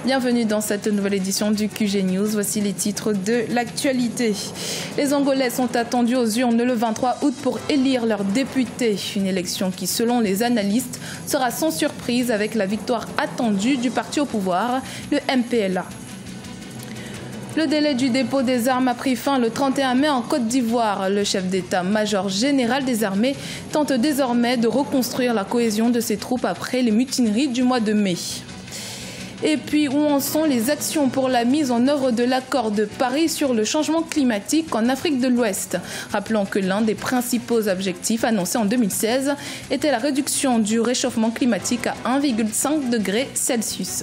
Bienvenue dans cette nouvelle édition du QG News. Voici les titres de l'actualité. Les Angolais sont attendus aux urnes le 23 août pour élire leurs députés. Une élection qui, selon les analystes, sera sans surprise avec la victoire attendue du parti au pouvoir, le MPLA. Le délai du dépôt des armes a pris fin le 31 mai en Côte d'Ivoire. Le chef d'état-major général des armées tente désormais de reconstruire la cohésion de ses troupes après les mutineries du mois de mai. Et puis, où en sont les actions pour la mise en œuvre de l'accord de Paris sur le changement climatique en Afrique de l'Ouest? Rappelons que l'un des principaux objectifs annoncés en 2016 était la réduction du réchauffement climatique à 1,5 degré Celsius.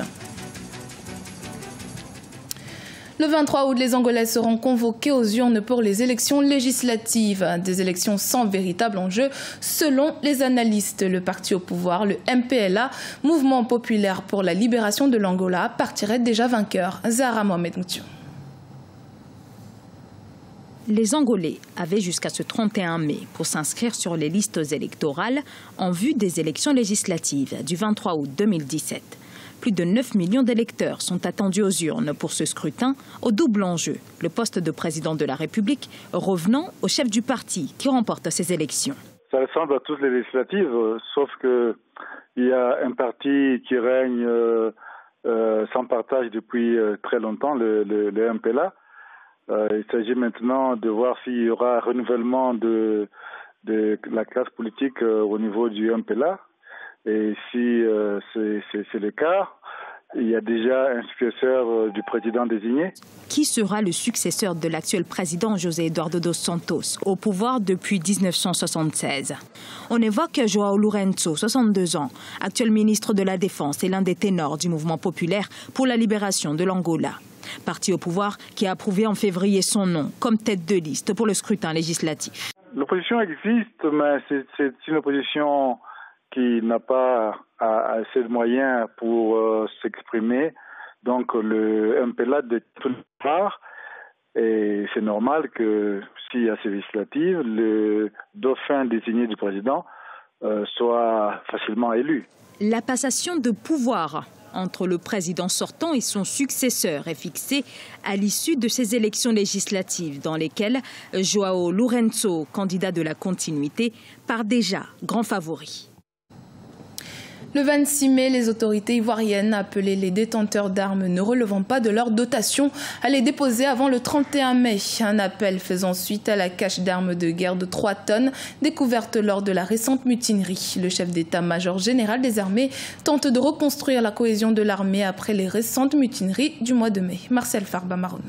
Le 23 août, les Angolais seront convoqués aux urnes pour les élections législatives. Des élections sans véritable enjeu, selon les analystes. Le parti au pouvoir, le MPLA, Mouvement populaire pour la libération de l'Angola, partirait déjà vainqueur. Zahra Mohamed Moutiu. Les Angolais avaient jusqu'à ce 31 mai pour s'inscrire sur les listes électorales en vue des élections législatives du 23 août 2017. Plus de 9 millions d'électeurs sont attendus aux urnes pour ce scrutin au double enjeu. Le poste de président de la République revenant au chef du parti qui remporte ces élections. Ça ressemble à toutes les législatives, sauf qu'il y a un parti qui règne sans partage depuis très longtemps, le MPLA. Il s'agit maintenant de voir s'il y aura un renouvellement de la classe politique au niveau du MPLA. Et si c'est le cas, il y a déjà un successeur du président désigné. Qui sera le successeur de l'actuel président José Eduardo dos Santos, au pouvoir depuis 1976? On évoque João Lourenço, 62 ans, actuel ministre de la Défense et l'un des ténors du mouvement populaire pour la libération de l'Angola. Parti au pouvoir qui a approuvé en février son nom comme tête de liste pour le scrutin législatif. L'opposition existe, mais c'est une opposition qui n'a pas assez de moyens pour s'exprimer. Donc le MPLA de toutes parts, et c'est normal que s'il y a ces législatives, le dauphin désigné du président soit facilement élu. La passation de pouvoir entre le président sortant et son successeur est fixée à l'issue de ces élections législatives dans lesquelles João Lourenço, candidat de la continuité, part déjà grand favori. Le 26 mai, les autorités ivoiriennes appelaient les détenteurs d'armes ne relevant pas de leur dotation à les déposer avant le 31 mai. Un appel faisant suite à la cache d'armes de guerre de 3 tonnes découverte lors de la récente mutinerie. Le chef d'état-major général des armées tente de reconstruire la cohésion de l'armée après les récentes mutineries du mois de mai. Marcel Farba Maroun.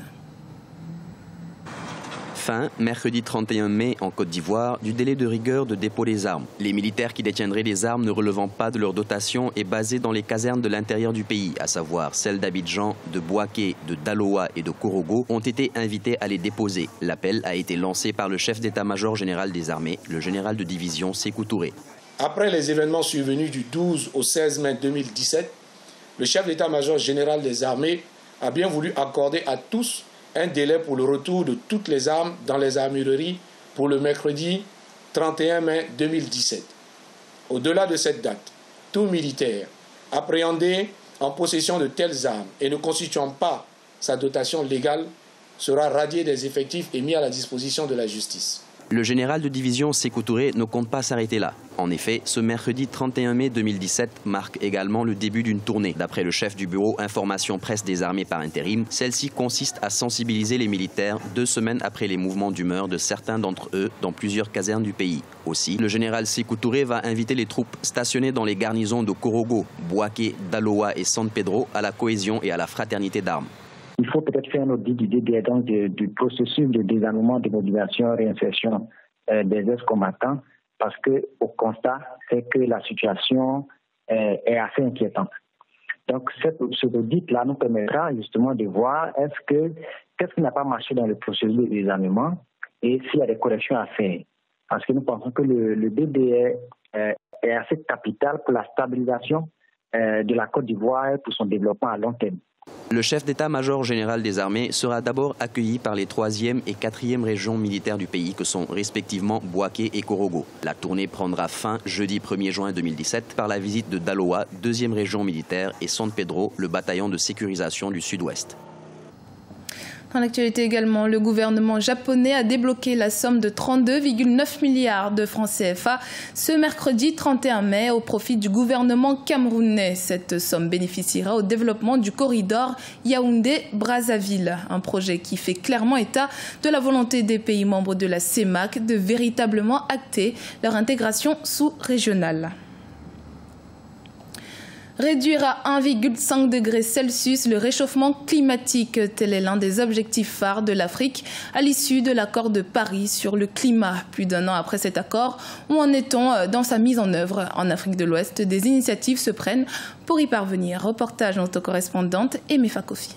Fin, mercredi 31 mai, en Côte d'Ivoire, du délai de rigueur de dépôt des armes. Les militaires qui détiendraient les armes ne relevant pas de leur dotation et basés dans les casernes de l'intérieur du pays, à savoir celles d'Abidjan, de Bouaké, de Daloa et de Korogo, ont été invités à les déposer. L'appel a été lancé par le chef d'état-major général des armées, le général de division Sékou Touré. Après les événements survenus du 12 au 16 mai 2017, le chef d'état-major général des armées a bien voulu accorder à tous un délai pour le retour de toutes les armes dans les armureries pour le mercredi 31 mai 2017. Au-delà de cette date, tout militaire appréhendé en possession de telles armes et ne constituant pas sa dotation légale sera radié des effectifs et mis à la disposition de la justice. Le général de division Sékou Touré ne compte pas s'arrêter là. En effet, ce mercredi 31 mai 2017 marque également le début d'une tournée. D'après le chef du bureau Information Presse des armées par intérim, celle-ci consiste à sensibiliser les militaires 2 semaines après les mouvements d'humeur de certains d'entre eux dans plusieurs casernes du pays. Aussi, le général Sékou Touré va inviter les troupes stationnées dans les garnisons de Korogo, Bouaké, Daloa et San Pedro à la cohésion et à la fraternité d'armes. Il faut peut-être faire un audit du DDR, donc du processus de désarmement, de mobilisation, réinsertion des ex-combattants, parce qu'au constat, c'est que la situation est assez inquiétante. Donc, cet audit-là nous permettra justement de voir qu'est-ce qui n'a pas marché dans le processus de désarmement et s'il y a des corrections à faire. Parce que nous pensons que le DDR est assez capital pour la stabilisation de la Côte d'Ivoire pour son développement à long terme. Le chef d'état-major général des armées sera d'abord accueilli par les 3e et 4e régions militaires du pays que sont respectivement Bouaké et Korogo. La tournée prendra fin jeudi 1er juin 2017 par la visite de Daloa, 2e région militaire, et San Pedro, le bataillon de sécurisation du Sud-Ouest. Dans l'actualité également, le gouvernement japonais a débloqué la somme de 32,9 milliards de francs CFA ce mercredi 31 mai au profit du gouvernement camerounais. Cette somme bénéficiera au développement du corridor Yaoundé-Brazzaville, un projet qui fait clairement état de la volonté des pays membres de la CEMAC de véritablement acter leur intégration sous-régionale. Réduire à 1,5 degré Celsius le réchauffement climatique, tel est l'un des objectifs phares de l'Afrique à l'issue de l'accord de Paris sur le climat. Plus d'un an après cet accord, où en est-on dans sa mise en œuvre? En Afrique de l'Ouest, des initiatives se prennent pour y parvenir. Reportage de notre correspondante Emefa Kofi.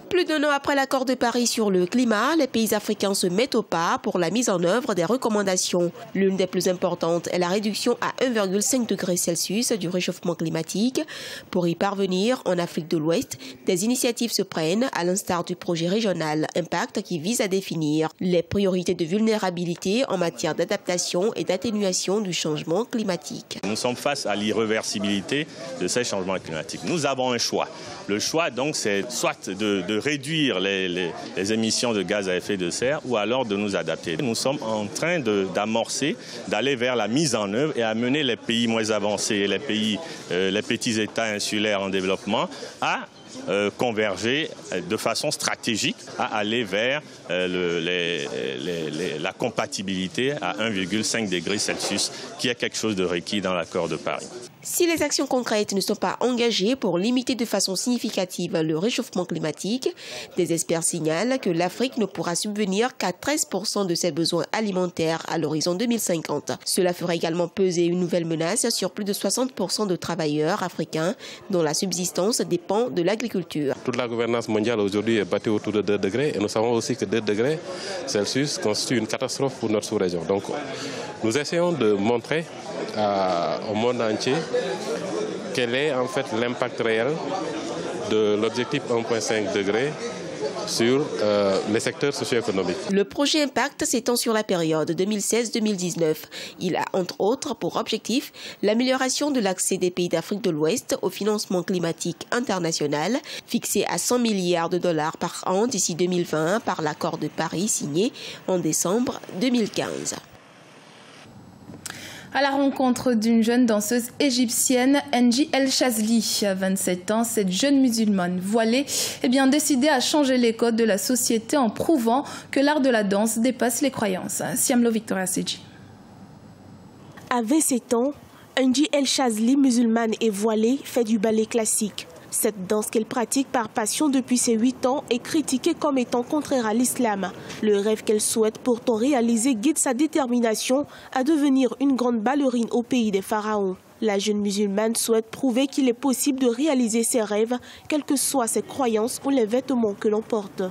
Plus d'un an après l'accord de Paris sur le climat, les pays africains se mettent au pas pour la mise en œuvre des recommandations. L'une des plus importantes est la réduction à 1,5 degré Celsius du réchauffement climatique. Pour y parvenir, en Afrique de l'Ouest, des initiatives se prennent, à l'instar du projet régional Impact qui vise à définir les priorités de vulnérabilité en matière d'adaptation et d'atténuation du changement climatique. Nous sommes face à l'irréversibilité de ces changements climatiques. Nous avons un choix. Le choix, donc, c'est soit de réduire les émissions de gaz à effet de serre ou alors de nous adapter. Nous sommes en train d'amorcer, d'aller vers la mise en œuvre et amener les pays moins avancés, les petits États insulaires en développement à converger de façon stratégique à aller vers la compatibilité à 1,5 degré Celsius, qui est quelque chose de requis dans l'accord de Paris. Si les actions concrètes ne sont pas engagées pour limiter de façon significative le réchauffement climatique, des experts signalent que l'Afrique ne pourra subvenir qu'à 13% de ses besoins alimentaires à l'horizon 2050. Cela ferait également peser une nouvelle menace sur plus de 60% de travailleurs africains dont la subsistance dépend de l'agriculture. Toute la gouvernance mondiale aujourd'hui est bâtie autour de 2 degrés et nous savons aussi que 2 degrés Celsius constitue une catastrophe pour notre sous-région. Donc nous essayons de montrer au monde entier quel est en fait l'impact réel de l'objectif 1,5 degré sur les secteurs socio-économiques. Le projet Impact s'étend sur la période 2016-2019. Il a entre autres pour objectif l'amélioration de l'accès des pays d'Afrique de l'Ouest au financement climatique international, fixé à 100 milliards de dollars par an d'ici 2020 par l'accord de Paris signé en décembre 2015. À la rencontre d'une jeune danseuse égyptienne, Enji El Chazli. À 27 ans, cette jeune musulmane voilée est bien décidée à changer les codes de la société en prouvant que l'art de la danse dépasse les croyances. Siamlo Victoria Seji. À 27 ans, Enji El Chazli, musulmane et voilée, fait du ballet classique. Cette danse qu'elle pratique par passion depuis ses 8 ans est critiquée comme étant contraire à l'islam. Le rêve qu'elle souhaite pourtant réaliser guide sa détermination à devenir une grande ballerine au pays des pharaons. La jeune musulmane souhaite prouver qu'il est possible de réaliser ses rêves, quelles que soient ses croyances ou les vêtements que l'on porte.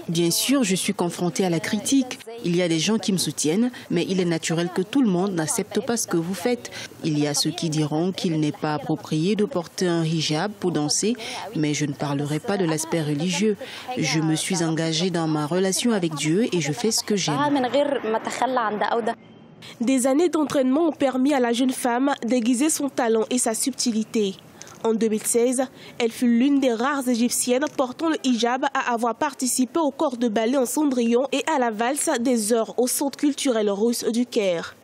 Bien sûr, je suis confrontée à la critique. Il y a des gens qui me soutiennent, mais il est naturel que tout le monde n'accepte pas ce que vous faites. Il y a ceux qui diront qu'il n'est pas approprié de porter un hijab pour danser, mais je ne parlerai pas de l'aspect religieux. Je me suis engagée dans ma relation avec Dieu et je fais ce que j'aime. Des années d'entraînement ont permis à la jeune femme d'aiguiser son talent et sa subtilité. En 2016, elle fut l'une des rares égyptiennes portant le hijab à avoir participé au corps de ballet en Cendrillon et à la valse des heures au centre culturel russe du Caire.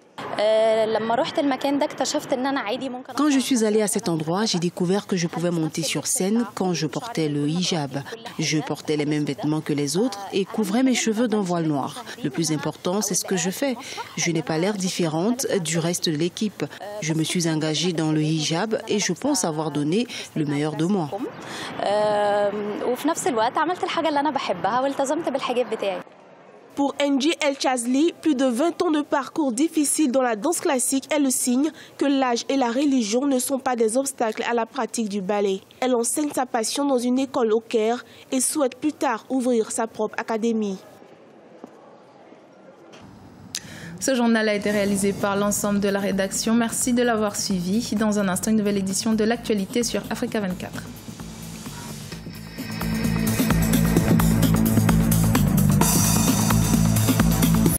Quand je suis allée à cet endroit, j'ai découvert que je pouvais monter sur scène quand je portais le hijab. Je portais les mêmes vêtements que les autres et couvrais mes cheveux d'un voile noir. Le plus important, c'est ce que je fais. Je n'ai pas l'air différente du reste de l'équipe. Je me suis engagée dans le hijab et je pense avoir donné le meilleur de moi. Pour Enji El Chazli, plus de 20 ans de parcours difficile dans la danse classique est le signe que l'âge et la religion ne sont pas des obstacles à la pratique du ballet. Elle enseigne sa passion dans une école au Caire et souhaite plus tard ouvrir sa propre académie. Ce journal a été réalisé par l'ensemble de la rédaction. Merci de l'avoir suivi. Dans un instant, une nouvelle édition de l'actualité sur Africa 24.